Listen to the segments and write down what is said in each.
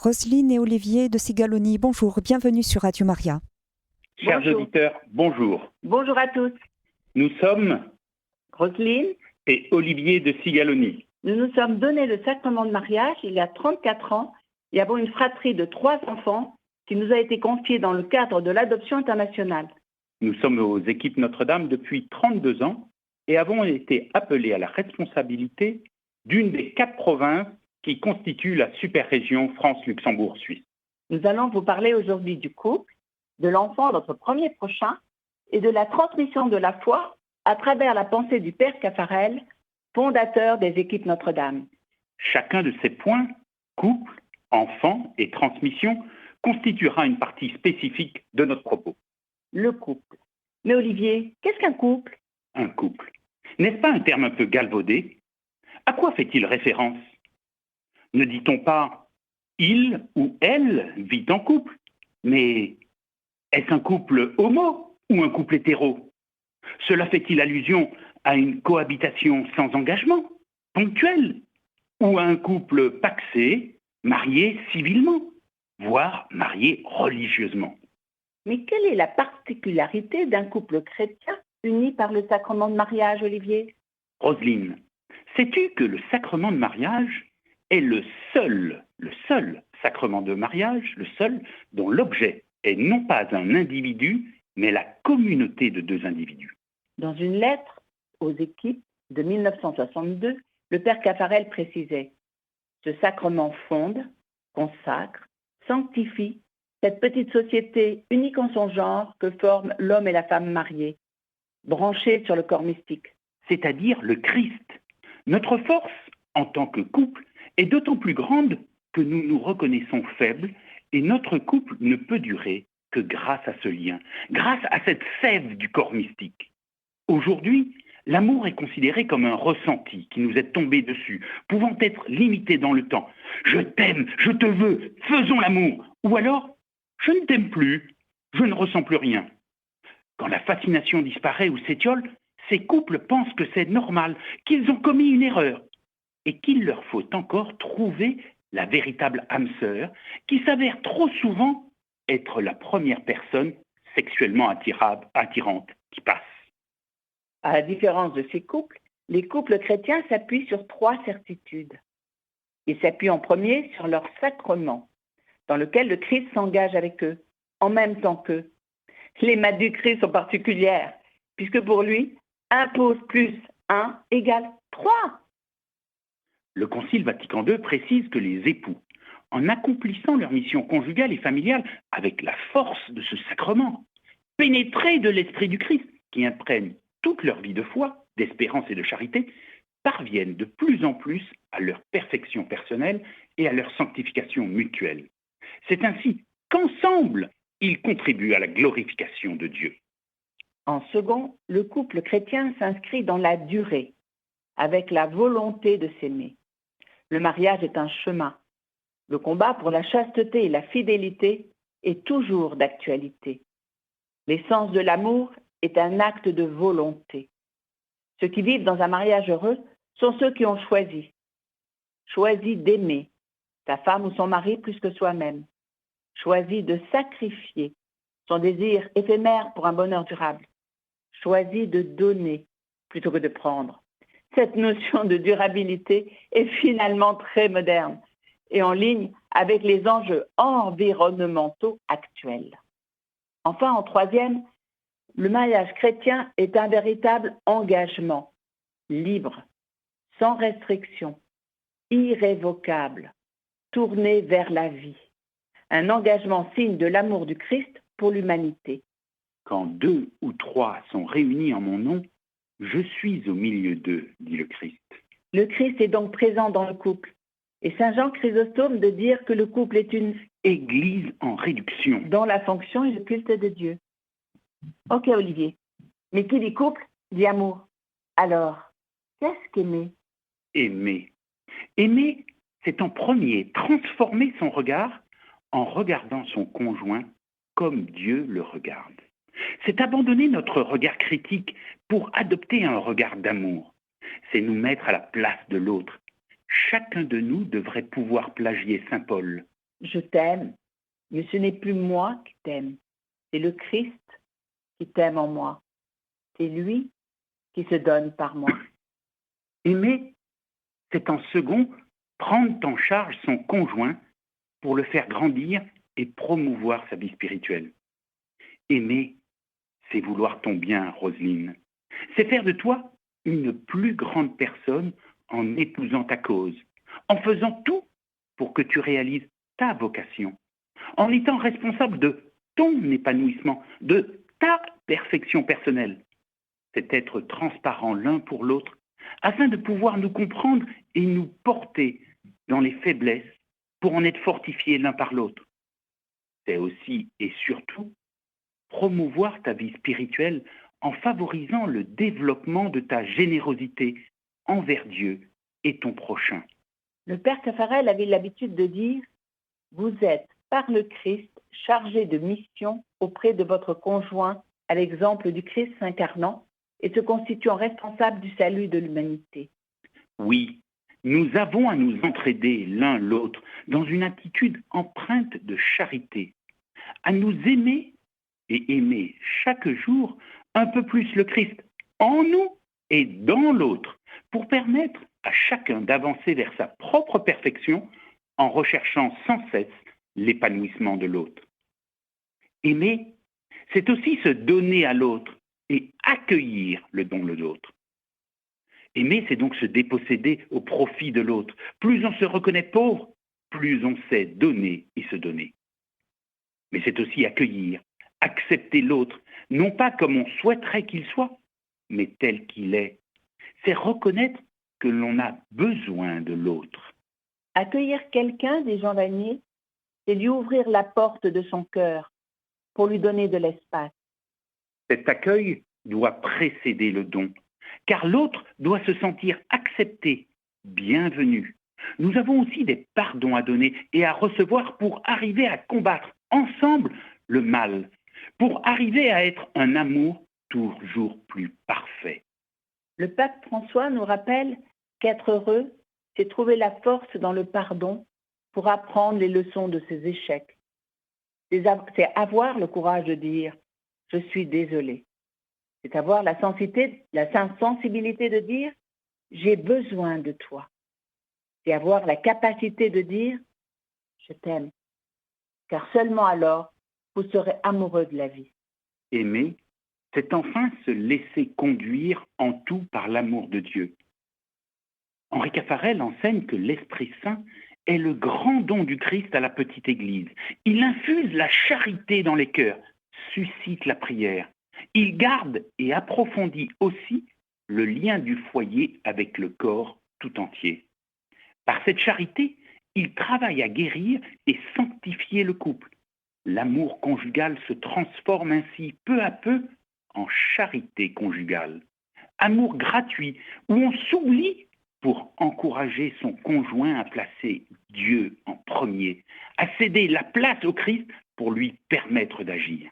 Roselyne et Olivier de Sigaloni, bonjour, bienvenue sur Radio Maria. Chers auditeurs, bonjour. Bonjour à tous. Nous sommes Roselyne et Olivier de Sigaloni. Nous nous sommes donné le sacrement de mariage il y a 34 ans et avons une fratrie de 3 enfants qui nous a été confiée dans le cadre de l'adoption internationale. Nous sommes aux équipes Notre-Dame depuis 32 ans et avons été appelés à la responsabilité d'une des 4 provinces qui constituent la super-région France-Luxembourg-Suisse. Nous allons vous parler aujourd'hui du couple, de l'enfant, notre premier prochain, et de la transmission de la foi à travers la pensée du Père Caffarel, fondateur des équipes Notre-Dame. Chacun de ces points, couple, enfant et transmission, constituera une partie spécifique de notre propos. Le couple. Mais Olivier, qu'est-ce qu'un couple ? Un couple. N'est-ce pas un terme un peu galvaudé ? À quoi fait-il référence ? Ne dit-on pas « il » ou « elle » vit en couple, mais est-ce un couple homo ou un couple hétéro ? Cela fait-il allusion à une cohabitation sans engagement, ponctuelle, ou à un couple pacsé, marié civilement, voire marié religieusement ? Mais quelle est la particularité d'un couple chrétien uni par le sacrement de mariage, Olivier ? Roselyne, sais-tu que le sacrement de mariage est le seul sacrement de mariage, le seul dont l'objet est non pas un individu, mais la communauté de 2 individus. Dans une lettre aux équipes de 1962, le Père Caffarel précisait « Ce sacrement fonde, consacre, sanctifie cette petite société unique en son genre que forment l'homme et la femme mariés, branchés sur le corps mystique. » C'est-à-dire le Christ. Notre force, en tant que couple, est d'autant plus grande que nous nous reconnaissons faibles et notre couple ne peut durer que grâce à ce lien, grâce à cette sève du corps mystique. Aujourd'hui, l'amour est considéré comme un ressenti qui nous est tombé dessus, pouvant être limité dans le temps. « Je t'aime, je te veux, faisons l'amour !» Ou alors « Je ne t'aime plus, je ne ressens plus rien ». Quand la fascination disparaît ou s'étiole, ces couples pensent que c'est normal, qu'ils ont commis une erreur et qu'il leur faut encore trouver la véritable âme sœur qui s'avère trop souvent être la première personne sexuellement attirante qui passe. À la différence de ces couples, les couples chrétiens s'appuient sur 3 certitudes. Ils s'appuient en premier sur leur sacrement, dans lequel le Christ s'engage avec eux, en même temps qu'eux. Les maths du Christ sont particulières, puisque pour lui, 1 + 1 = 3. Le Concile Vatican II précise que les époux, en accomplissant leur mission conjugale et familiale avec la force de ce sacrement, pénétrés de l'esprit du Christ, qui imprègne toute leur vie de foi, d'espérance et de charité, parviennent de plus en plus à leur perfection personnelle et à leur sanctification mutuelle. C'est ainsi qu'ensemble, ils contribuent à la glorification de Dieu. En second, le couple chrétien s'inscrit dans la durée, avec la volonté de s'aimer. Le mariage est un chemin. Le combat pour la chasteté et la fidélité est toujours d'actualité. L'essence de l'amour est un acte de volonté. Ceux qui vivent dans un mariage heureux sont ceux qui ont choisi d'aimer sa femme ou son mari plus que soi-même, choisi de sacrifier son désir éphémère pour un bonheur durable, choisi de donner plutôt que de prendre. Cette notion de durabilité est finalement très moderne et en ligne avec les enjeux environnementaux actuels. Enfin, en troisième, le mariage chrétien est un véritable engagement, libre, sans restriction, irrévocable, tourné vers la vie. Un engagement signe de l'amour du Christ pour l'humanité. Quand 2 ou 3 sont réunis en mon nom, je suis au milieu d'eux, dit le Christ. Le Christ est donc présent dans le couple. Et saint Jean Chrysostome de dire que le couple est une Église en réduction. Dans la fonction et le culte de Dieu. Ok Olivier, mais qui dit couple dit amour. Alors, qu'est-ce qu'aimer ? Aimer. Aimer, c'est en premier transformer son regard en regardant son conjoint comme Dieu le regarde. C'est abandonner notre regard critique pour adopter un regard d'amour. C'est nous mettre à la place de l'autre. Chacun de nous devrait pouvoir plagier saint Paul. Je t'aime, mais ce n'est plus moi qui t'aime, c'est le Christ qui t'aime en moi. C'est lui qui se donne par moi. Aimer, c'est en second prendre en charge son conjoint pour le faire grandir et promouvoir sa vie spirituelle. Aimer, c'est vouloir ton bien, Roselyne. C'est faire de toi une plus grande personne en épousant ta cause, en faisant tout pour que tu réalises ta vocation, en étant responsable de ton épanouissement, de ta perfection personnelle. C'est être transparent l'un pour l'autre afin de pouvoir nous comprendre et nous porter dans les faiblesses pour en être fortifiés l'un par l'autre. C'est aussi et surtout promouvoir ta vie spirituelle en favorisant le développement de ta générosité envers Dieu et ton prochain. Le père Caffarel avait l'habitude de dire « Vous êtes, par le Christ, chargé de mission auprès de votre conjoint à l'exemple du Christ s'incarnant et se constituant responsable du salut de l'humanité. » Oui, nous avons à nous entraider l'un l'autre dans une attitude empreinte de charité, à nous aimer et aimer chaque jour un peu plus le Christ en nous et dans l'autre, pour permettre à chacun d'avancer vers sa propre perfection en recherchant sans cesse l'épanouissement de l'autre. Aimer, c'est aussi se donner à l'autre et accueillir le don de l'autre. Aimer, c'est donc se déposséder au profit de l'autre. Plus on se reconnaît pauvre, plus on sait donner et se donner. Mais c'est aussi accueillir, accepter l'autre, non pas comme on souhaiterait qu'il soit, mais tel qu'il est. C'est reconnaître que l'on a besoin de l'autre. Accueillir quelqu'un, dit Jean Vanier, c'est lui ouvrir la porte de son cœur pour lui donner de l'espace. Cet accueil doit précéder le don, car l'autre doit se sentir accepté, bienvenu. Nous avons aussi des pardons à donner et à recevoir pour arriver à combattre ensemble le mal, pour arriver à être un amour toujours plus parfait. Le pape François nous rappelle qu'être heureux, c'est trouver la force dans le pardon pour apprendre les leçons de ses échecs. C'est avoir le courage de dire « je suis désolé ». C'est avoir la sensibilité de dire « j'ai besoin de toi ». C'est avoir la capacité de dire « je t'aime », car seulement alors vous serez amoureux de la vie. Aimer, c'est enfin se laisser conduire en tout par l'amour de Dieu. Henri Caffarel enseigne que l'Esprit Saint est le grand don du Christ à la petite Église. Il infuse la charité dans les cœurs, suscite la prière. Il garde et approfondit aussi le lien du foyer avec le corps tout entier. Par cette charité, il travaille à guérir et sanctifier le couple. L'amour conjugal se transforme ainsi peu à peu en charité conjugale. Amour gratuit où on s'oublie pour encourager son conjoint à placer Dieu en premier, à céder la place au Christ pour lui permettre d'agir.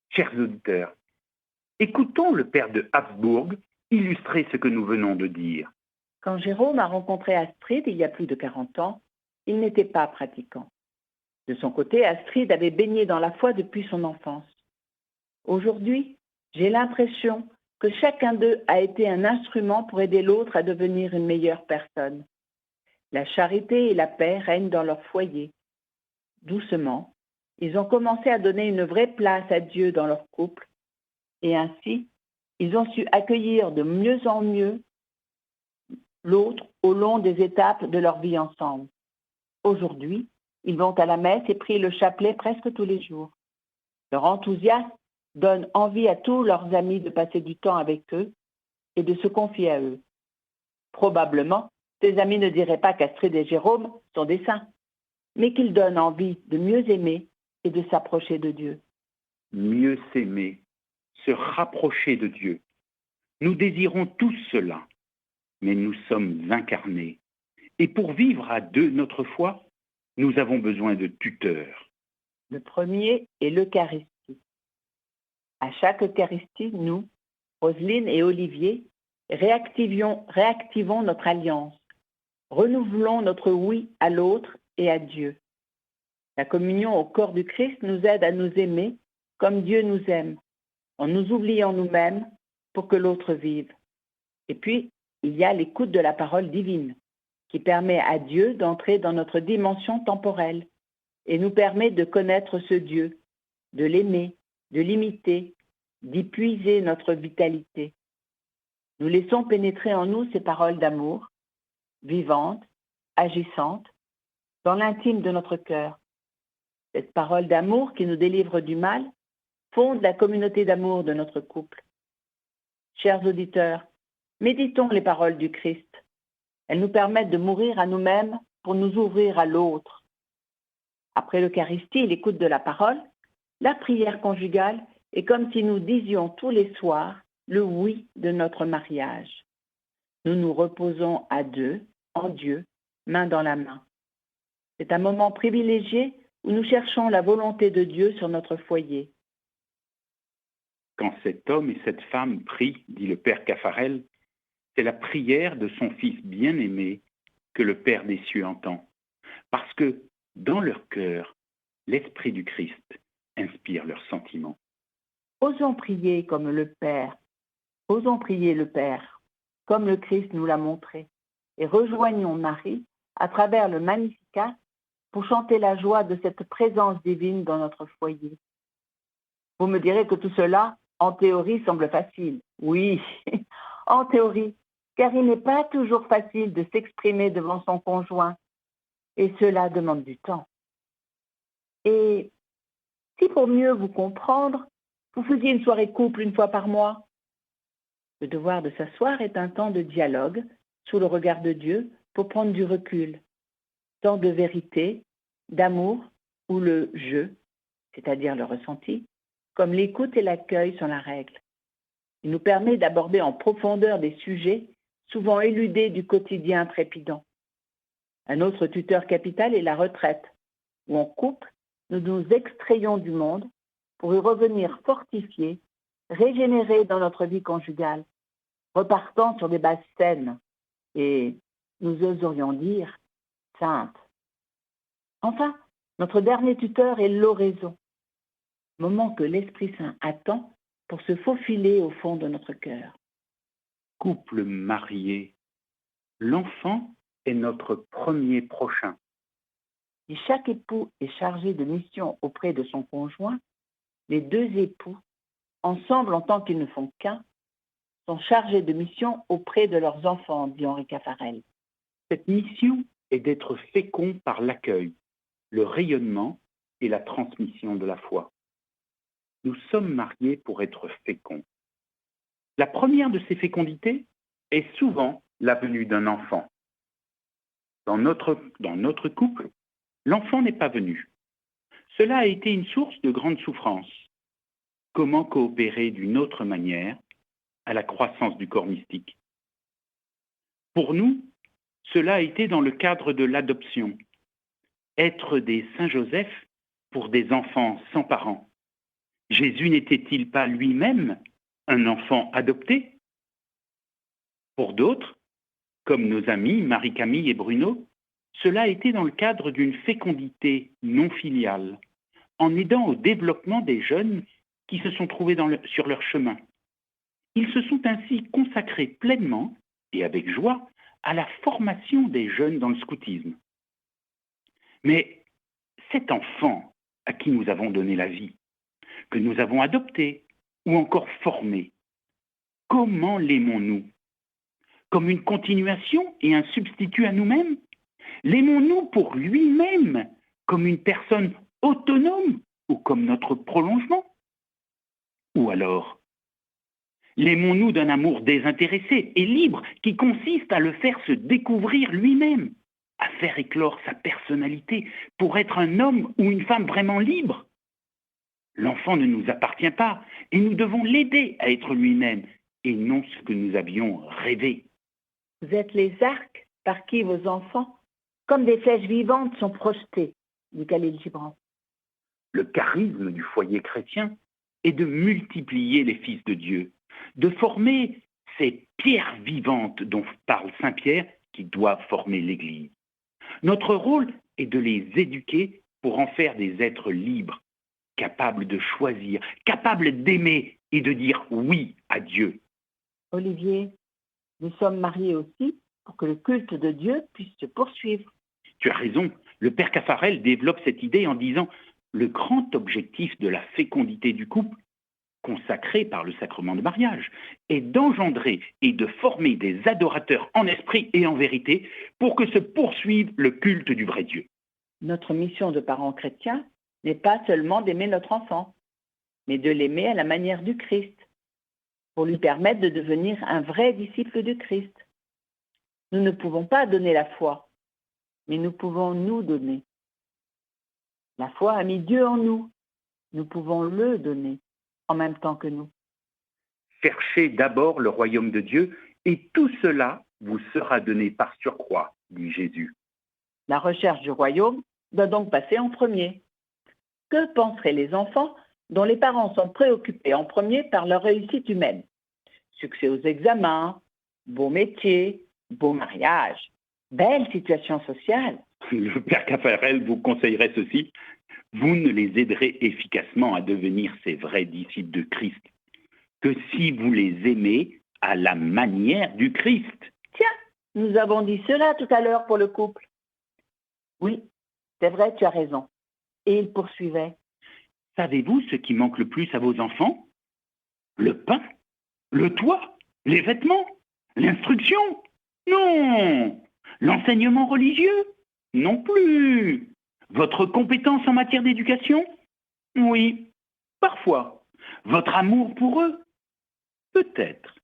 Chers auditeurs, écoutons le père de Habsbourg illustrer ce que nous venons de dire. Quand Jérôme a rencontré Astrid il y a plus de 40 ans, il n'était pas pratiquant. De son côté, Astrid avait baigné dans la foi depuis son enfance. Aujourd'hui, j'ai l'impression que chacun d'eux a été un instrument pour aider l'autre à devenir une meilleure personne. La charité et la paix règnent dans leur foyer. Doucement, ils ont commencé à donner une vraie place à Dieu dans leur couple, et ainsi, ils ont su accueillir de mieux en mieux l'autre au long des étapes de leur vie ensemble. Aujourd'hui, ils vont à la messe et prient le chapelet presque tous les jours. Leur enthousiasme donne envie à tous leurs amis de passer du temps avec eux et de se confier à eux. Probablement, ces amis ne diraient pas qu'Astrid et Jérôme sont des saints, mais qu'ils donnent envie de mieux aimer et de s'approcher de Dieu. Mieux s'aimer, se rapprocher de Dieu. Nous désirons tous cela, mais nous sommes incarnés. Et pour vivre à deux notre foi, nous avons besoin de tuteurs. Le premier est l'Eucharistie. À chaque Eucharistie, nous, Roselyne et Olivier, réactivons notre alliance, renouvelons notre oui à l'autre et à Dieu. La communion au corps du Christ nous aide à nous aimer comme Dieu nous aime, en nous oubliant nous-mêmes pour que l'autre vive. Et puis, il y a l'écoute de la parole divine, qui permet à Dieu d'entrer dans notre dimension temporelle et nous permet de connaître ce Dieu, de l'aimer, de l'imiter, d'y puiser notre vitalité. Nous laissons pénétrer en nous ces paroles d'amour, vivantes, agissantes, dans l'intime de notre cœur. Cette parole d'amour qui nous délivre du mal fonde la communauté d'amour de notre couple. Chers auditeurs, méditons les paroles du Christ. Elles nous permettent de mourir à nous-mêmes pour nous ouvrir à l'autre. Après l'Eucharistie et l'écoute de la parole, la prière conjugale est comme si nous disions tous les soirs le oui de notre mariage. Nous nous reposons à deux, en Dieu, main dans la main. C'est un moment privilégié où nous cherchons la volonté de Dieu sur notre foyer. Quand cet homme et cette femme prient, dit le père Caffarel, c'est la prière de son Fils bien-aimé que le Père des cieux entend. Parce que, dans leur cœur, l'Esprit du Christ inspire leurs sentiments. Osons prier comme le Père. Osons prier le Père, comme le Christ nous l'a montré. Et rejoignons Marie à travers le Magnificat pour chanter la joie de cette présence divine dans notre foyer. Vous me direz que tout cela, en théorie, semble facile. Oui, en théorie, car il n'est pas toujours facile de s'exprimer devant son conjoint, et cela demande du temps. Et si pour mieux vous comprendre, vous faisiez une soirée couple une fois par mois, le devoir de s'asseoir est un temps de dialogue sous le regard de Dieu pour prendre du recul, temps de vérité, d'amour, où le « je », c'est-à-dire le ressenti, comme l'écoute et l'accueil sont la règle. Il nous permet d'aborder en profondeur des sujets souvent éludés du quotidien trépidant. Un autre tuteur capital est la retraite, où en couple, nous nous extrayons du monde pour y revenir fortifiés, régénérés dans notre vie conjugale, repartant sur des bases saines et, nous oserions dire, saintes. Enfin, notre dernier tuteur est l'oraison, moment que l'Esprit Saint attend pour se faufiler au fond de notre cœur. Couple marié, l'enfant est notre premier prochain. Si chaque époux est chargé de mission auprès de son conjoint, les deux époux, ensemble en tant qu'ils ne font qu'un, sont chargés de mission auprès de leurs enfants, dit Henri Caffarel. Cette mission est d'être fécond par l'accueil, le rayonnement et la transmission de la foi. Nous sommes mariés pour être féconds. La première de ces fécondités est souvent la venue d'un enfant. Dans notre couple, l'enfant n'est pas venu. Cela a été une source de grande souffrance. Comment coopérer d'une autre manière à la croissance du corps mystique? Pour nous, cela a été dans le cadre de l'adoption. Être des Saint-Joseph pour des enfants sans parents. Jésus n'était-il pas lui-même un enfant adopté? Pour d'autres, comme nos amis Marie-Camille et Bruno, cela a été dans le cadre d'une fécondité non filiale, en aidant au développement des jeunes qui se sont trouvés sur leur chemin. Ils se sont ainsi consacrés pleinement et avec joie à la formation des jeunes dans le scoutisme. Mais cet enfant à qui nous avons donné la vie, que nous avons adopté ou encore formé, comment l'aimons-nous? Comme une continuation et un substitut à nous-mêmes? L'aimons-nous pour lui-même, comme une personne autonome ou comme notre prolongement? Ou alors, l'aimons-nous d'un amour désintéressé et libre qui consiste à le faire se découvrir lui-même, à faire éclore sa personnalité pour être un homme ou une femme vraiment libre? L'enfant ne nous appartient pas et nous devons l'aider à être lui-même et non ce que nous avions rêvé. Vous êtes les arcs par qui vos enfants, comme des flèches vivantes, sont projetés, dit Khalil Gibran. Le charisme du foyer chrétien est de multiplier les fils de Dieu, de former ces pierres vivantes dont parle Saint Pierre qui doivent former l'Église. Notre rôle est de les éduquer pour en faire des êtres libres, capables de choisir, capables d'aimer et de dire oui à Dieu. Olivier, nous sommes mariés aussi pour que le culte de Dieu puisse se poursuivre. Tu as raison, le père Caffarel développe cette idée en disant le grand objectif de la fécondité du couple, consacré par le sacrement de mariage, est d'engendrer et de former des adorateurs en esprit et en vérité pour que se poursuive le culte du vrai Dieu. Notre mission de parents chrétiens n'est pas seulement d'aimer notre enfant, mais de l'aimer à la manière du Christ, pour lui permettre de devenir un vrai disciple du Christ. Nous ne pouvons pas donner la foi, mais nous pouvons nous donner. La foi a mis Dieu en nous. Nous pouvons le donner en même temps que nous. Cherchez d'abord le royaume de Dieu et tout cela vous sera donné par surcroît, dit Jésus. La recherche du royaume doit donc passer en premier. Que penseraient les enfants dont les parents sont préoccupés en premier par leur réussite humaine? Succès aux examens, beau métier, beau mariage, belle situation sociale. Le père Caffarel vous conseillerait ceci, vous ne les aiderez efficacement à devenir ces vrais disciples de Christ que si vous les aimez à la manière du Christ. Tiens, nous avons dit cela tout à l'heure pour le couple. Oui, c'est vrai, tu as raison. Et il poursuivait. Savez-vous ce qui manque le plus à vos enfants? Le pain? Le toit? Les vêtements? L'instruction? Non! L'enseignement religieux? Non plus! Votre compétence en matière d'éducation? Oui, parfois. Votre amour pour eux? Peut-être.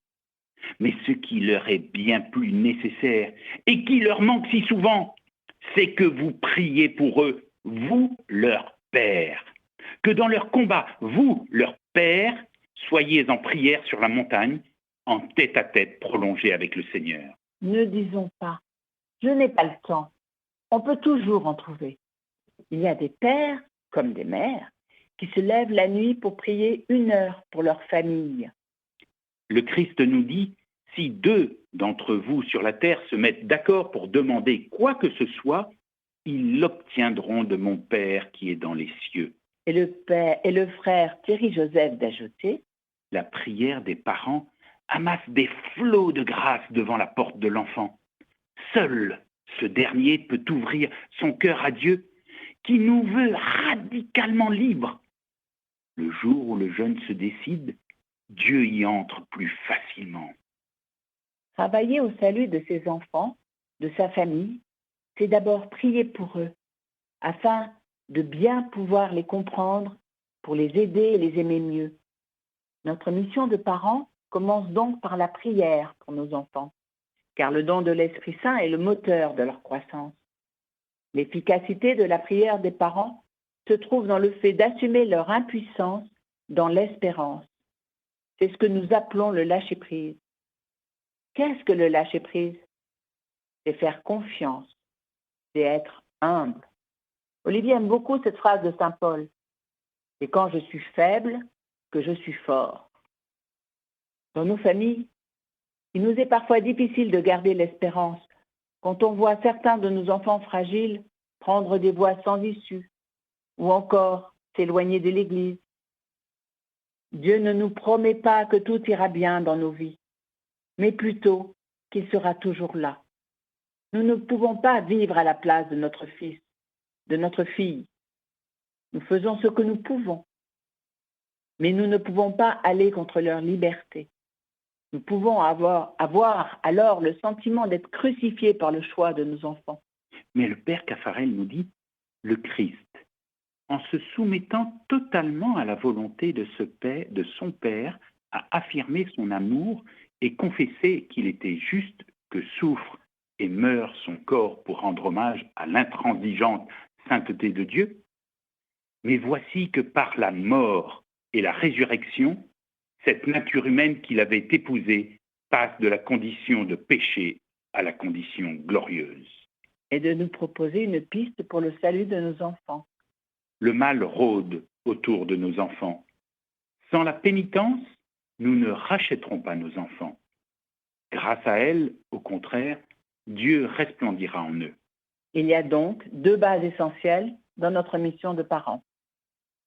Mais ce qui leur est bien plus nécessaire et qui leur manque si souvent, c'est que vous priez pour eux, vous, leur Père. Que dans leur combat, vous, leur Père, soyez en prière sur la montagne, en tête-à-tête prolongé avec le Seigneur. Ne disons pas, je n'ai pas le temps. On peut toujours en trouver. Il y a des pères, comme des mères, qui se lèvent la nuit pour prier 1 heure pour leur famille. Le Christ nous dit, si 2 d'entre vous sur la terre se mettent d'accord pour demander quoi que ce soit, ils l'obtiendront de mon Père qui est dans les cieux. Et le frère Thierry Joseph d'ajouter, la prière des parents amasse des flots de grâce devant la porte de l'enfant. Seul ce dernier peut ouvrir son cœur à Dieu, qui nous veut radicalement libres. Le jour où le jeune se décide, Dieu y entre plus facilement. Travailler au salut de ses enfants, de sa famille, c'est d'abord prier pour eux, afin de bien pouvoir les comprendre, pour les aider et les aimer mieux. Notre mission de parents commence donc par la prière pour nos enfants, car le don de l'Esprit Saint est le moteur de leur croissance. L'efficacité de la prière des parents se trouve dans le fait d'assumer leur impuissance dans l'espérance. C'est ce que nous appelons le lâcher-prise. Qu'est-ce que le lâcher-prise? C'est faire confiance, c'est être humble. Olivier aime beaucoup cette phrase de saint Paul. C'est quand je suis faible que je suis fort. Dans nos familles, il nous est parfois difficile de garder l'espérance quand on voit certains de nos enfants fragiles prendre des voies sans issue ou encore s'éloigner de l'Église. Dieu ne nous promet pas que tout ira bien dans nos vies, mais plutôt qu'il sera toujours là. Nous ne pouvons pas vivre à la place de notre fils, de notre fille. Nous faisons ce que nous pouvons, mais nous ne pouvons pas aller contre leur liberté. Nous pouvons avoir alors le sentiment d'être crucifiés par le choix de nos enfants. Mais le père Caffarel nous dit, le Christ, en se soumettant totalement à la volonté de son Père, a affirmé son amour et confessé qu'il était juste que souffre et meure son corps pour rendre hommage à l'intransigeante sainteté de Dieu. Mais voici que par la mort et la résurrection, cette nature humaine qu'il avait épousée passe de la condition de péché à la condition glorieuse. Et de nous proposer une piste pour le salut de nos enfants. Le mal rôde autour de nos enfants. Sans la pénitence, nous ne rachèterons pas nos enfants. Grâce à elle, au contraire, Dieu resplendira en eux. Il y a donc 2 bases essentielles dans notre mission de parents,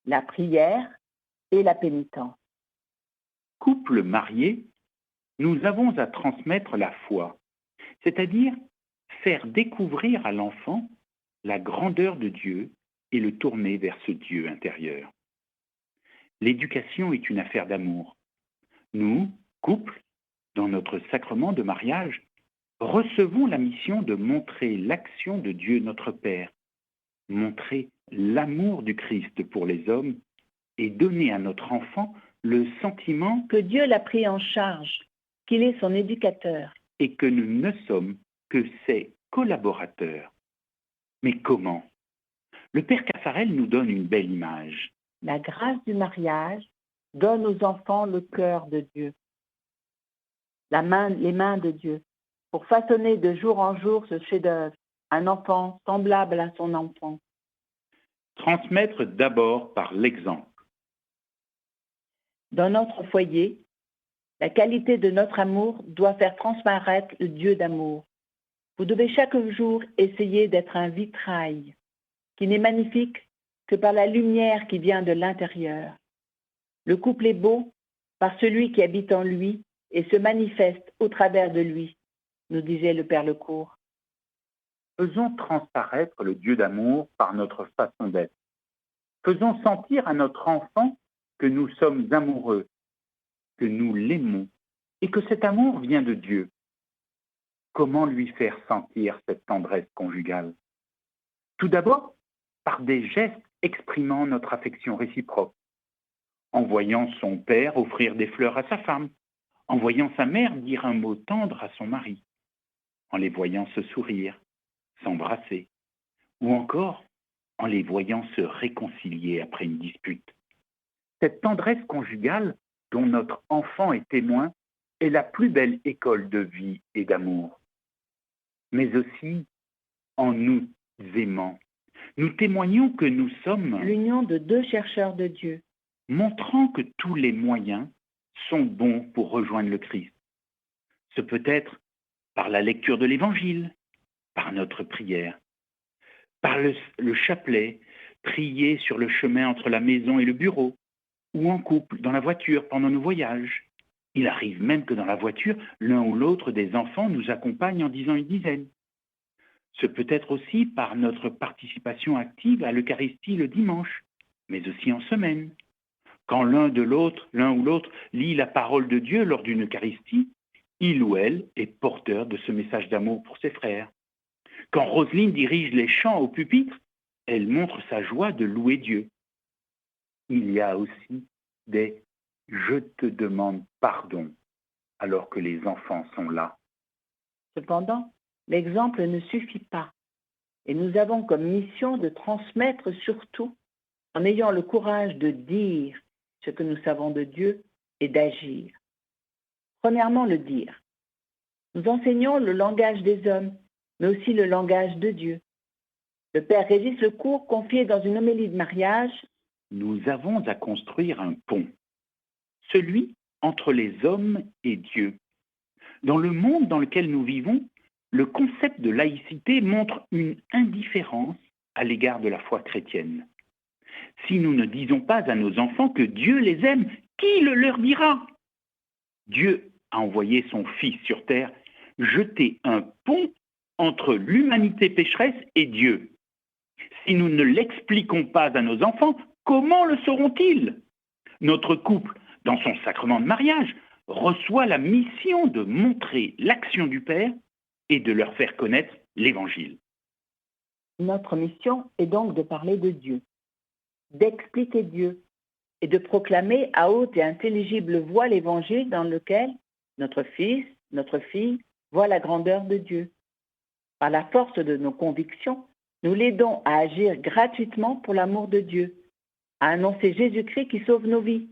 la prière et la pénitence. Couple marié, nous avons à transmettre la foi, c'est-à-dire faire découvrir à l'enfant la grandeur de Dieu et le tourner vers ce Dieu intérieur. L'éducation est une affaire d'amour. Nous, couple, dans notre sacrement de mariage, recevons la mission de montrer l'action de Dieu notre Père, montrer l'amour du Christ pour les hommes et donner à notre enfant le sentiment Que Dieu l'a pris en charge, qu'il est son éducateur. et que nous ne sommes que ses collaborateurs. Mais comment? Le Père Caffarel nous donne une belle image. La grâce du mariage donne aux enfants le cœur de Dieu, les mains de Dieu, pour façonner de jour en jour ce chef-d'œuvre, un enfant semblable à son enfant. Transmettre d'abord par l'exemple. Dans notre foyer, la qualité de notre amour doit faire transparaître le Dieu d'amour. Vous devez chaque jour essayer d'être un vitrail qui n'est magnifique que par la lumière qui vient de l'intérieur. Le couple est beau par celui qui habite en lui et se manifeste au travers de lui, nous disait le Père Lecourt. Faisons transparaître le Dieu d'amour par notre façon d'être. Faisons sentir à notre enfant que nous sommes amoureux, que nous l'aimons et que cet amour vient de Dieu. Comment lui faire sentir cette tendresse conjugale? Tout d'abord, par des gestes exprimant notre affection réciproque. En voyant son père offrir des fleurs à sa femme, en voyant sa mère dire un mot tendre à son mari, en les voyant se sourire, s'embrasser, ou encore en les voyant se réconcilier après une dispute. Cette tendresse conjugale dont notre enfant est témoin est la plus belle école de vie et d'amour. Mais aussi, en nous aimant, nous témoignons que nous sommes L'union de deux chercheurs de Dieu. Montrant que tous les moyens sont bons pour rejoindre le Christ. Ce peut être par la lecture de l'Évangile, par notre prière, par le chapelet, prier sur le chemin entre la maison et le bureau, ou en couple, dans la voiture, pendant nos voyages. Il arrive même que dans la voiture, l'un ou l'autre des enfants nous accompagne en disant une dizaine. Ce peut être aussi par notre participation active à l'Eucharistie le dimanche, mais aussi en semaine. Quand l'un ou l'autre lit la parole de Dieu lors d'une Eucharistie, il ou elle est porteur de ce message d'amour pour ses frères. Quand Roselyne dirige les chants au pupitre, elle montre sa joie de louer Dieu. Il y a aussi des « je te demande pardon » alors que les enfants sont là. Cependant, l'exemple ne suffit pas et nous avons comme mission de transmettre surtout en ayant le courage de dire ce que nous savons de Dieu et d'agir. Premièrement, le dire. Nous enseignons le langage des hommes, mais aussi le langage de Dieu. Le Père Régis Lecourt confiait dans une homélie de mariage « Nous avons à construire un pont, celui entre les hommes et Dieu. Dans le monde dans lequel nous vivons, le concept de laïcité montre une indifférence à l'égard de la foi chrétienne. Si nous ne disons pas à nos enfants que Dieu les aime, qui le leur dira? Dieu a envoyé son Fils sur terre jeter un pont entre l'humanité pécheresse et Dieu. Si nous ne l'expliquons pas à nos enfants, comment le sauront-ils? Notre couple, dans son sacrement de mariage, reçoit la mission de montrer l'action du Père et de leur faire connaître l'Évangile. Notre mission est donc de parler de Dieu, d'expliquer Dieu et de proclamer à haute et intelligible voix l'Évangile dans lequel notre fils, notre fille voit la grandeur de Dieu. Par la force de nos convictions, nous l'aidons à agir gratuitement pour l'amour de Dieu, à annoncer Jésus-Christ qui sauve nos vies.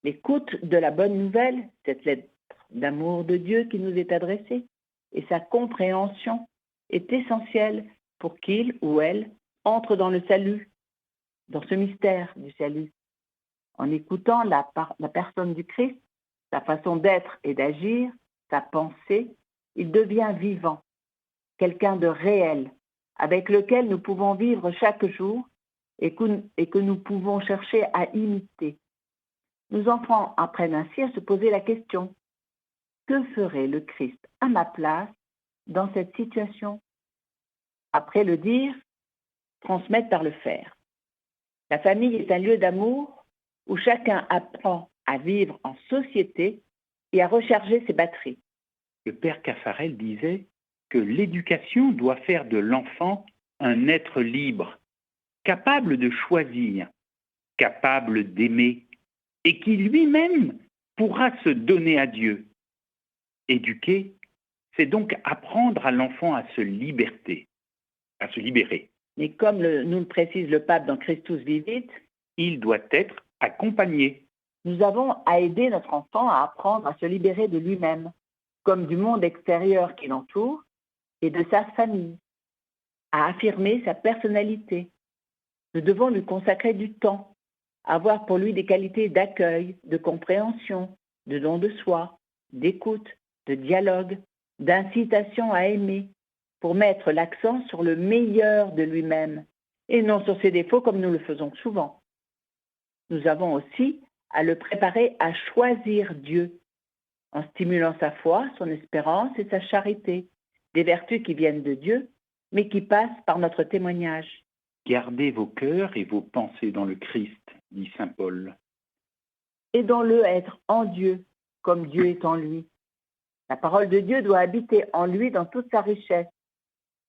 L'écoute de la bonne nouvelle, cette lettre d'amour de Dieu qui nous est adressée, et sa compréhension est essentielle pour qu'il ou elle entre dans le salut, dans ce mystère du salut. En écoutant la personne du Christ, sa façon d'être et d'agir, sa pensée, il devient vivant, quelqu'un de réel, avec lequel nous pouvons vivre chaque jour et que nous pouvons chercher à imiter. Nos enfants apprennent ainsi à se poser la question: que ferait le Christ à ma place dans cette situation? Après le dire, transmettre par le faire. La famille est un lieu d'amour où chacun apprend à vivre en société et à recharger ses batteries. Le père Caffarel disait que l'éducation doit faire de l'enfant un être libre, capable de choisir, capable d'aimer, et qui lui-même pourra se donner à Dieu. Éduquer, c'est donc apprendre à l'enfant à se libérer. Mais comme nous le précise le pape dans Christus Vivit, il doit être accompagné. Nous avons à aider notre enfant à apprendre à se libérer de lui-même, comme du monde extérieur qui l'entoure, et de sa famille, à affirmer sa personnalité. Nous devons lui consacrer du temps, avoir pour lui des qualités d'accueil, de compréhension, de don de soi, d'écoute, de dialogue, d'incitation à aimer, pour mettre l'accent sur le meilleur de lui-même, et non sur ses défauts comme nous le faisons souvent. Nous avons aussi à le préparer à choisir Dieu, en stimulant sa foi, son espérance et sa charité, des vertus qui viennent de Dieu, mais qui passent par notre témoignage. Gardez vos cœurs et vos pensées dans le Christ, dit saint Paul. Aidons-le à être en Dieu, comme Dieu est en lui. La parole de Dieu doit habiter en lui dans toute sa richesse.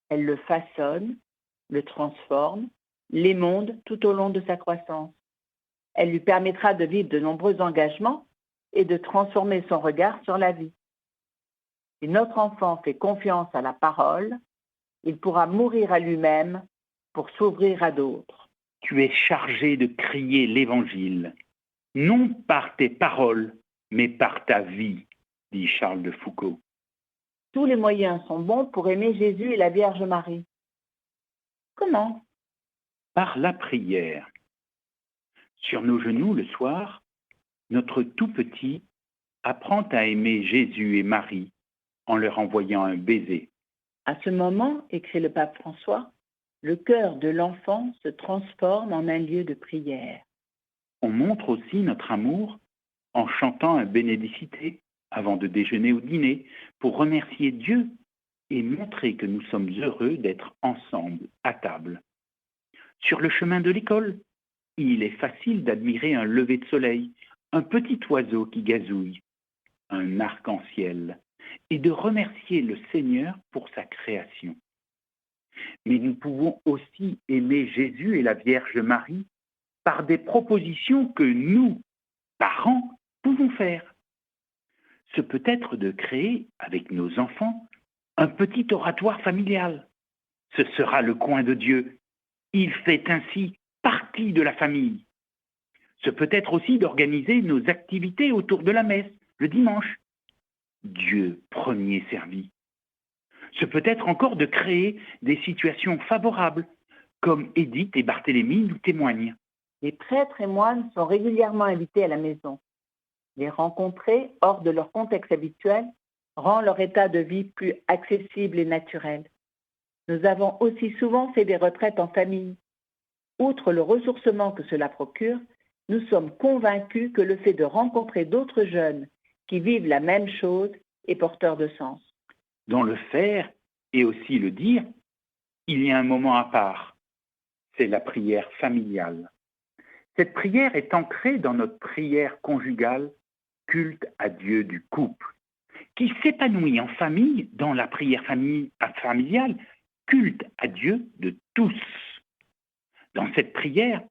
Elle le façonne, le transforme, l'émonde tout au long de sa croissance. Elle lui permettra de vivre de nombreux engagements et de transformer son regard sur la vie. Si notre enfant fait confiance à la parole, il pourra mourir à lui-même pour s'ouvrir à d'autres. Tu es chargé de crier l'Évangile, non par tes paroles, mais par ta vie, dit Charles de Foucauld. Tous les moyens sont bons pour aimer Jésus et la Vierge Marie. Comment? Par la prière. Sur nos genoux le soir, notre tout petit apprend à aimer Jésus et Marie en leur envoyant un baiser. À ce moment, écrit le pape François, le cœur de l'enfant se transforme en un lieu de prière. On montre aussi notre amour en chantant un Benedicite avant de déjeuner ou dîner pour remercier Dieu et montrer que nous sommes heureux d'être ensemble à table. Sur le chemin de l'école, il est facile d'admirer un lever de soleil, un petit oiseau qui gazouille, un arc-en-ciel, et de remercier le Seigneur pour sa création. Mais nous pouvons aussi aimer Jésus et la Vierge Marie par des propositions que nous, parents, pouvons faire. Ce peut être de créer, avec nos enfants, un petit oratoire familial. Ce sera le coin de Dieu. Il fait ainsi partie de la famille. Ce peut être aussi d'organiser nos activités autour de la messe, le dimanche. Dieu premier servi. Ce peut être encore de créer des situations favorables, comme Édith et Barthélemy nous témoignent. Les prêtres et moines sont régulièrement invités à la maison. Les rencontrer hors de leur contexte habituel rend leur état de vie plus accessible et naturel. Nous avons aussi souvent fait des retraites en famille. Outre le ressourcement que cela procure, nous sommes convaincus que le fait de rencontrer d'autres jeunes qui vivent la même chose est porteur de sens. Dans le faire et aussi le dire, il y a un moment à part. C'est la prière familiale. Cette prière est ancrée dans notre prière conjugale, culte à Dieu du couple, qui s'épanouit en famille dans la prière familiale, culte à Dieu de tous. Dans cette prière,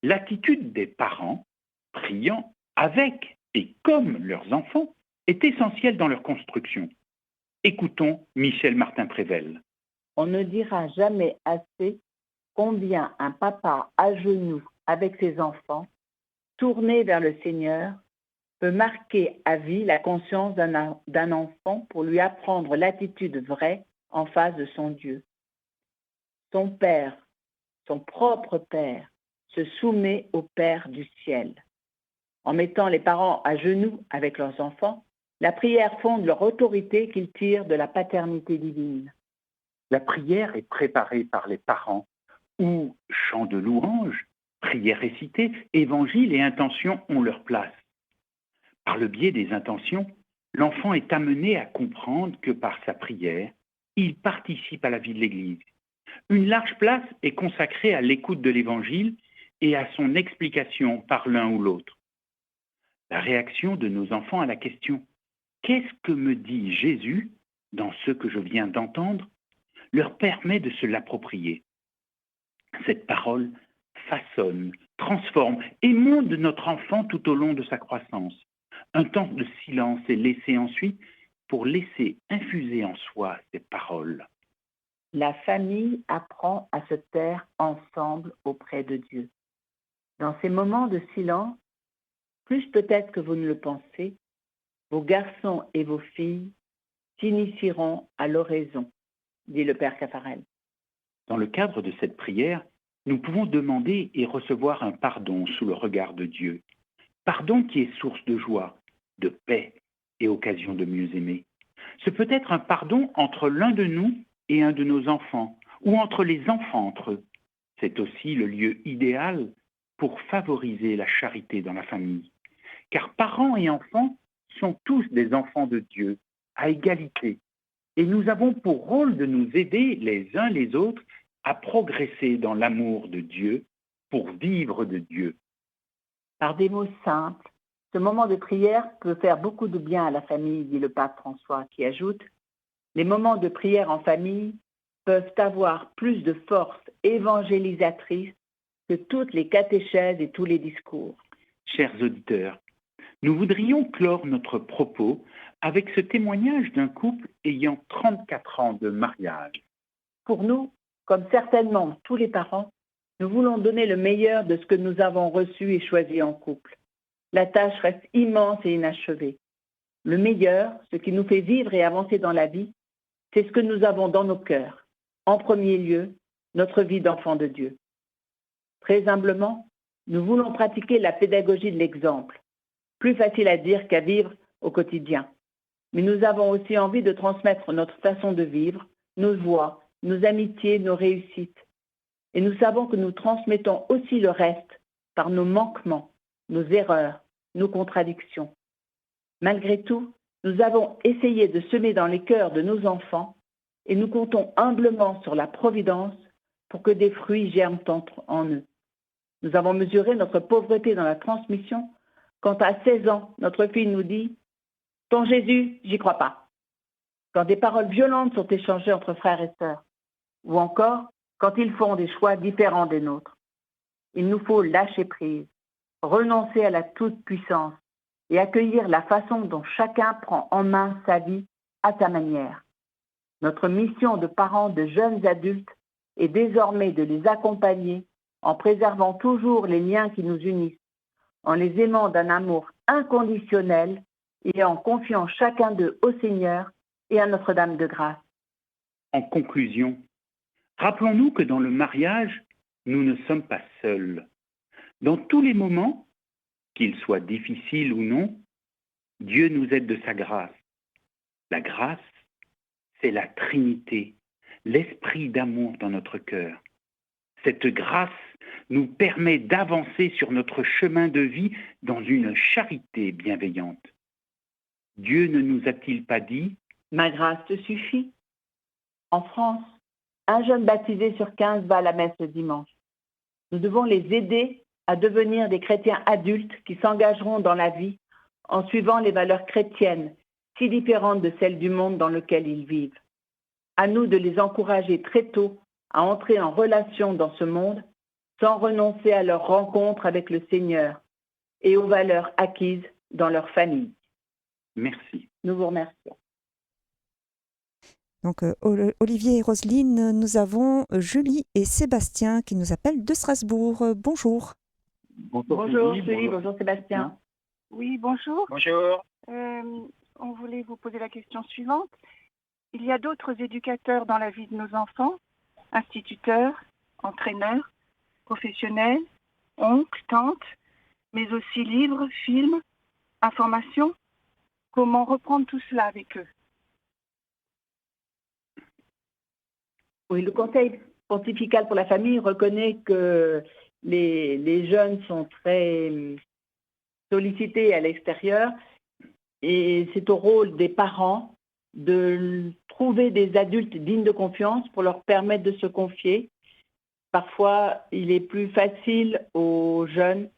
l'attitude des parents, priant avec et comme leurs enfants, est essentielle dans leur construction. Écoutons Michel Martin-Prével. On ne dira jamais assez combien un papa à genoux avec ses enfants, tourné vers le Seigneur, peut marquer à vie la conscience d'un enfant pour lui apprendre l'attitude vraie en face de son Dieu. Son Père, son propre Père, se soumet au Père du ciel. En mettant les parents à genoux avec leurs enfants, la prière fonde leur autorité qu'ils tirent de la paternité divine. La prière est préparée par les parents où chant de louange, prière récitée, évangile et intention ont leur place. Par le biais des intentions, l'enfant est amené à comprendre que par sa prière, il participe à la vie de l'Église. Une large place est consacrée à l'écoute de l'Évangile et à son explication par l'un ou l'autre. La réaction de nos enfants à la question « Qu'est-ce que me dit Jésus ?» dans ce que je viens d'entendre leur permet de se l'approprier. Cette parole façonne, transforme et monte notre enfant tout au long de sa croissance. Un temps de silence est laissé ensuite pour laisser infuser en soi ces paroles. La famille apprend à se taire ensemble auprès de Dieu. Dans ces moments de silence, plus peut-être que vous ne le pensez, vos garçons et vos filles s'initieront à l'oraison, dit le Père Caffarel. Dans le cadre de cette prière, nous pouvons demander et recevoir un pardon sous le regard de Dieu. Pardon qui est source de joie, de paix et occasion de mieux aimer. Ce peut être un pardon entre l'un de nous et un de nos enfants, ou entre les enfants entre eux. C'est aussi le lieu idéal pour favoriser la charité dans la famille. Car parents et enfants sont tous des enfants de Dieu, à égalité. Et nous avons pour rôle de nous aider les uns les autres à progresser dans l'amour de Dieu pour vivre de Dieu. Par des mots simples, ce moment de prière peut faire beaucoup de bien à la famille, dit le pape François, qui ajoute « Les moments de prière en famille peuvent avoir plus de force évangélisatrice que toutes les catéchèses et tous les discours. » Chers auditeurs, nous voudrions clore notre propos avec ce témoignage d'un couple ayant 34 ans de mariage. Pour nous, comme certainement tous les parents, nous voulons donner le meilleur de ce que nous avons reçu et choisi en couple. La tâche reste immense et inachevée. Le meilleur, ce qui nous fait vivre et avancer dans la vie, c'est ce que nous avons dans nos cœurs. En premier lieu, notre vie d'enfant de Dieu. Très humblement, nous voulons pratiquer la pédagogie de l'exemple. Plus facile à dire qu'à vivre au quotidien. Mais nous avons aussi envie de transmettre notre façon de vivre, nos joies, nos amitiés, nos réussites. Et nous savons que nous transmettons aussi le reste par nos manquements, nos erreurs, nos contradictions. Malgré tout, nous avons essayé de semer dans les cœurs de nos enfants et nous comptons humblement sur la providence pour que des fruits germent en eux. Nous avons mesuré notre pauvreté dans la transmission quand à 16 ans, notre fille nous dit « Ton Jésus, j'y crois pas ». Quand des paroles violentes sont échangées entre frères et sœurs, ou encore quand ils font des choix différents des nôtres. Il nous faut lâcher prise, renoncer à la toute-puissance et accueillir la façon dont chacun prend en main sa vie à sa manière. Notre mission de parents de jeunes adultes est désormais de les accompagner en préservant toujours les liens qui nous unissent, en les aimant d'un amour inconditionnel et en confiant chacun d'eux au Seigneur et à Notre-Dame de grâce. En conclusion, rappelons-nous que dans le mariage, nous ne sommes pas seuls. Dans tous les moments, qu'ils soient difficiles ou non, Dieu nous aide de sa grâce. La grâce, c'est la Trinité, l'esprit d'amour dans notre cœur. Cette grâce nous permet d'avancer sur notre chemin de vie dans une charité bienveillante. Dieu ne nous a-t-il pas dit « Ma grâce te suffit ». En France, un jeune baptisé sur 15 va à la messe le dimanche. Nous devons les aider à devenir des chrétiens adultes qui s'engageront dans la vie en suivant les valeurs chrétiennes, si différentes de celles du monde dans lequel ils vivent. À nous de les encourager très tôt à entrer en relation dans ce monde sans renoncer à leur rencontre avec le Seigneur et aux valeurs acquises dans leur famille. Merci. Nous vous remercions. Donc, Olivier et Roselyne, nous avons Julie et Sébastien qui nous appellent de Strasbourg. Bonjour. Bonjour Julie, bonjour Sébastien. Oui, bonjour. Bonjour. On voulait vous poser la question suivante. Il y a d'autres éducateurs dans la vie de nos enfants, instituteurs, entraîneurs, professionnels, oncles, tantes, mais aussi livres, films, informations. Comment reprendre tout cela avec eux? Oui, le Conseil pontifical pour la famille reconnaît que les jeunes sont très sollicités à l'extérieur et c'est au rôle des parents de trouver des adultes dignes de confiance pour leur permettre de se confier. Parfois, il est plus facile aux jeunes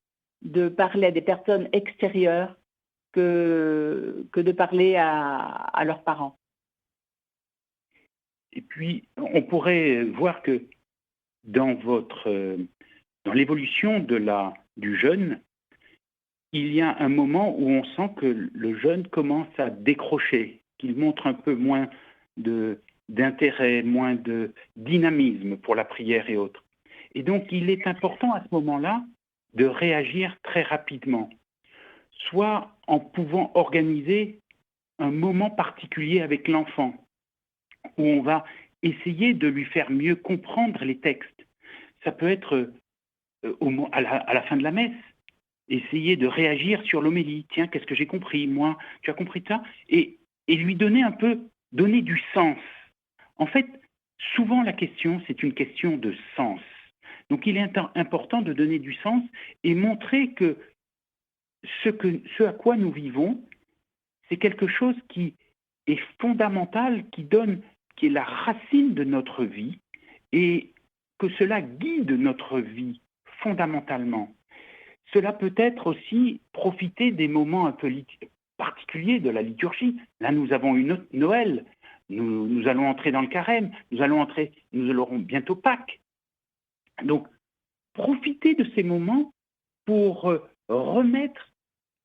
de parler à des personnes extérieures que de parler à leurs parents. Et puis, on pourrait voir que dans l'évolution du jeune, il y a un moment où on sent que le jeune commence à décrocher, qu'il montre un peu moins d'intérêt, moins de dynamisme pour la prière et autres. Et donc, il est important à ce moment-là de réagir très rapidement, soit en pouvant organiser un moment particulier avec l'enfant, où on va essayer de lui faire mieux comprendre les textes. Ça peut être à la fin de la messe, essayer de réagir sur l'homélie. Tiens, qu'est-ce que j'ai compris? Moi, tu as compris ça? Et lui donner du sens. En fait, souvent la question, c'est une question de sens. Donc il est important de donner du sens et montrer que ce à quoi nous vivons, c'est quelque chose qui est fondamental, qui est la racine de notre vie et que cela guide notre vie fondamentalement. Cela peut être aussi profiter des moments un peu particuliers de la liturgie. Là, nous avons une Noël, nous allons entrer dans le carême, nous aurons bientôt Pâques. Donc, profitez de ces moments pour remettre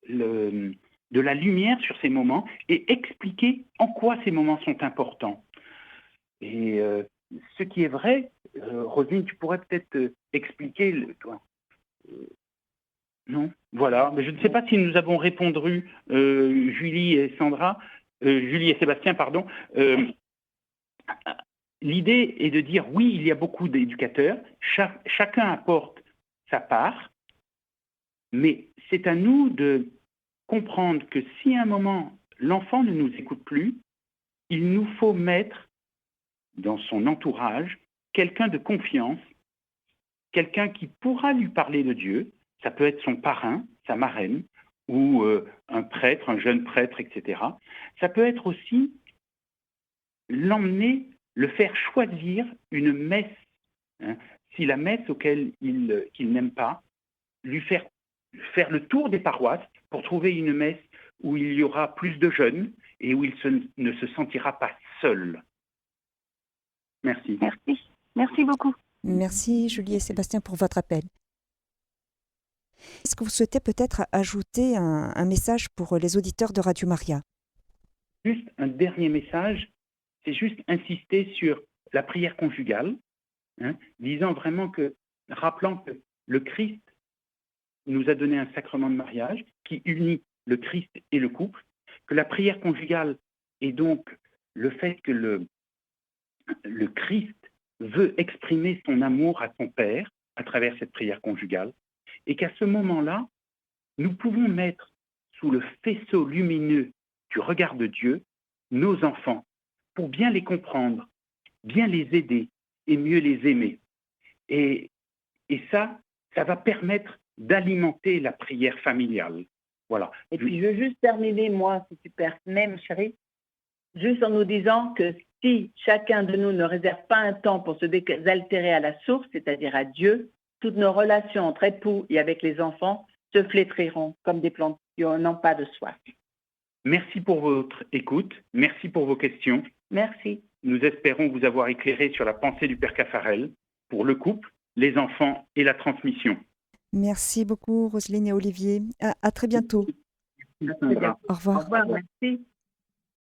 de la lumière sur ces moments et expliquer en quoi ces moments sont importants. Et ce qui est vrai, Roselyne, tu pourrais peut-être expliquer, toi. Non, voilà. Mais je ne sais pas si nous avons répondu, Julie et Sébastien, pardon. L'idée est de dire oui, il y a beaucoup d'éducateurs, chacun apporte sa part, mais c'est à nous de comprendre que si à un moment l'enfant ne nous écoute plus, il nous faut mettre dans son entourage quelqu'un de confiance, quelqu'un qui pourra lui parler de Dieu. Ça peut être son parrain, sa marraine, ou un prêtre, un jeune prêtre, etc. Ça peut être aussi l'emmener, le faire choisir une messe. Si la messe qu'il n'aime pas, lui faire le tour des paroisses pour trouver une messe où il y aura plus de jeunes et où il ne se sentira pas seul. Merci. Merci. Merci beaucoup. Merci Julie et Sébastien pour votre appel. Est-ce que vous souhaitez peut-être ajouter un message pour les auditeurs de Radio Maria? Juste un dernier message, c'est juste insister sur la prière conjugale, disant vraiment rappelant que le Christ nous a donné un sacrement de mariage qui unit le Christ et le couple, que la prière conjugale est donc le fait que le Christ veut exprimer son amour à son Père à travers cette prière conjugale, et qu'à ce moment-là, nous pouvons mettre sous le faisceau lumineux du regard de Dieu nos enfants pour bien les comprendre, bien les aider et mieux les aimer. Et ça va permettre d'alimenter la prière familiale. Voilà. Et puis, je veux juste terminer, moi, si tu permets, ma chérie, juste en nous disant que si chacun de nous ne réserve pas un temps pour se désaltérer à la source, c'est-à-dire à Dieu, toutes nos relations entre époux et avec les enfants se flétriront comme des plantes qui n'ont pas de soif. Merci pour votre écoute. Merci pour vos questions. Merci. Nous espérons vous avoir éclairé sur la pensée du Père Caffarel pour le couple, les enfants et la transmission. Merci beaucoup Roselyne et Olivier. À très bientôt. Merci. Au revoir. Au revoir, merci.